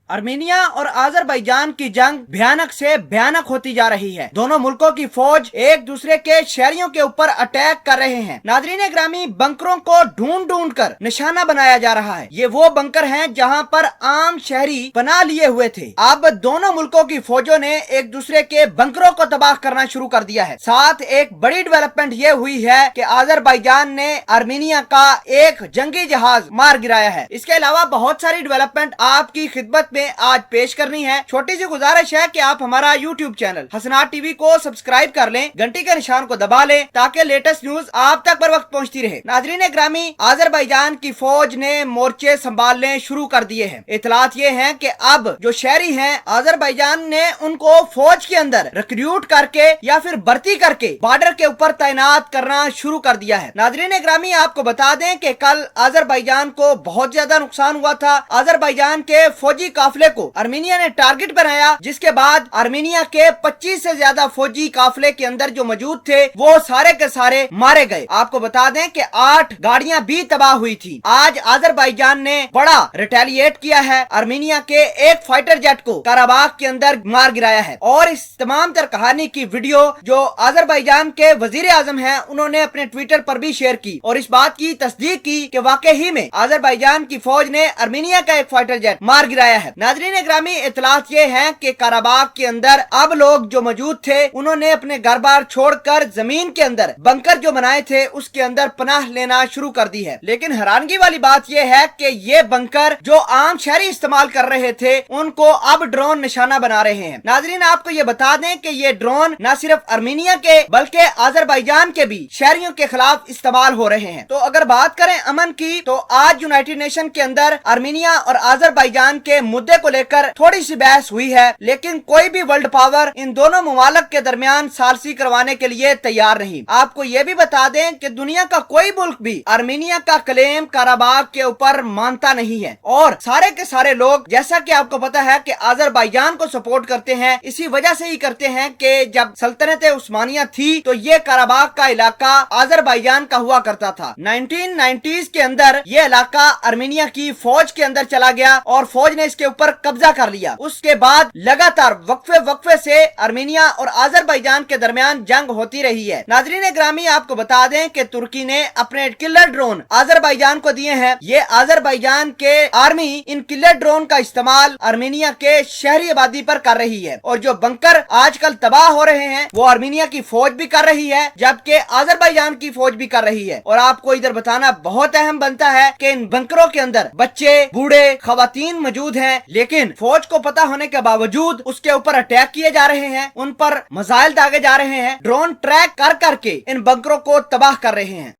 Armenia और Azerbaijan की जंग भयानक से भयानक होती जा रही है। दोनों मुल्कों की फौज एक दूसरे के शहरियों के ऊपर अटैक कर रहे हैं। नाजरीन ग्रामी, बंकरों को ढूंढ ढूंढ कर निशाना बनाया जा रहा है। ये वो बंकर हैं जहां पर आम शहरी पनाह लिए हुए थे। अब दोनों मुल्कों की फौजों ने एक दूसरे के बंकरों को तबाह करना शुरू कर दिया है। साथ एक बड़ी डेवलपमेंट ये हुई है कि अजरबैजान ने आर्मेनिया का एक जंगी जहाज मार गिराया है। इसके अलावा बहुत सारी डेवलपमेंट आपकी खिदमत में आज पेश करनी है। छोटी सी गुजारिश है कि आप हमारा यूट्यूब चैनल हसनात टीवी को सब्सक्राइब कर लें, घंटी के निशान को दबा लें ताकि लेटेस्ट न्यूज आप तक बर वक्त पहुंचती रहे। नाजरीन ग्रामी, अजरबैजान की फौज ने मोर्चे संभालने शुरू कर दिए हैं। इतलात ये हैं कि अब जो शहरी हैं, अजरबैजान ने उनको फौज के अंदर रिक्रूट करके या फिर भर्ती करके बॉर्डर के ऊपर तैनात करना शुरू कर दिया है। नाजरीन ग्रामी, आपको बता दें कि कल अजरबैजान को बहुत ज्यादा नुकसान हुआ था। अजरबैजान के फौजी काफिले को आर्मेनिया ने टारगेट बनाया, जिसके बाद आर्मेनिया के 25 से ज्यादा फौजी काफिले के अंदर जो मौजूद थे वो सारे के सारे मारे गए। आपको बता दें कि 8 गाड़ियां भी तबाह हुई थी। आज अजरबैजान ने बड़ा रिटेलिएट किया है, आर्मेनिया के एक फाइटर जेट को कराबाग के अंदर मार गिराया है। और इस तमाम तर कहानी की वीडियो जो अजरबैजान के वजीर आजम हैं, उन्होंने अपने ट्विटर पर भी शेयर की और इस बात की तस्दीक की कि वाकई ही में अजरबैजान की फौज ने आर्मेनिया का एक फाइटर जेट मार गिराया है। नाजरीन ग्रामी, इतलात ये है कि कराबाग के अंदर अब लोग जो मौजूद थे उन्होंने अपने घर बार छोड़कर जमीन के अंदर बंकर जो बनाए थे उसके अंदर पनाह लेना शुरू कर दी है। लेकिन हैरानगी वाली बात यह है कि ये बंकर जो आम शहरी इस्तेमाल कर रहे थे उनको अब ड्रोन निशाना बना रहे हैं। नाजरीन, आपको ये बता दें कि ये ड्रोन न सिर्फ आर्मेनिया के बल्कि अजरबैजान के भी शहरियों के खिलाफ इस्तेमाल हो रहे हैं। तो अगर बात करें अमन की, तो आज यूनाइटेड नेशन के अंदर आर्मेनिया और अजरबैजान के मुद्दे को लेकर थोड़ी सी बहस हुई है, लेकिन कोई भी वर्ल्ड पावर इन दोनों मुमालक के दरमियान सालसी करवाने के लिए तैयार नहीं। आपको ये भी बता दें कि दुनिया का कोई मुल्क भी आर्मेनिया का क्लेम कराबाग के ऊपर मानता नहीं है और सारे के सारे लोग, जैसा कि आपको पता है कि अजरबैजान को सपोर्ट करते हैं, इसी वजह से ही करते हैं कि जब सल्तनत उस्मानिया थी तो ये कराबाग का इलाका अजरबैजान का हुआ करता था। 1990s के अंदर ये इलाका आर्मेनिया की फौज के अंदर चला गया और फौज ने इसके ऊपर कब्जा कर लिया। उसके बाद लगातार वक्फे से आर्मेनिया और अजरबैजान के दरमियान जंग होती रही है। नाजरीन ग्रामी, आपको बता दें कि तुर्की ने अपने किलर ड्रोन अजरबैजान को दिए हैं। ये अजरबैजान के आर्मी इन किलर ड्रोन का इस्तेमाल आर्मेनिया के शहरी आबादी पर कर रही है और जो बंकर आजकल तबाह हो रहे हैं वो आर्मेनिया की फौज भी कर रही है, जबकि अजरबैजान की फौज भी कर रही है। और आपको इधर बताना बहुत अहम बनता है कि इन बंकरों के अंदर बच्चे, बूढ़े, खवातीन मौजूद हैं, लेकिन फौज को पता होने के बावजूद उसके ऊपर अटैक किए जा रहे हैं, उन पर मिसाइल दागे जा रहे हैं, ड्रोन ट्रैक कर करके इन बंकरों को तबाह कर रहे हैं।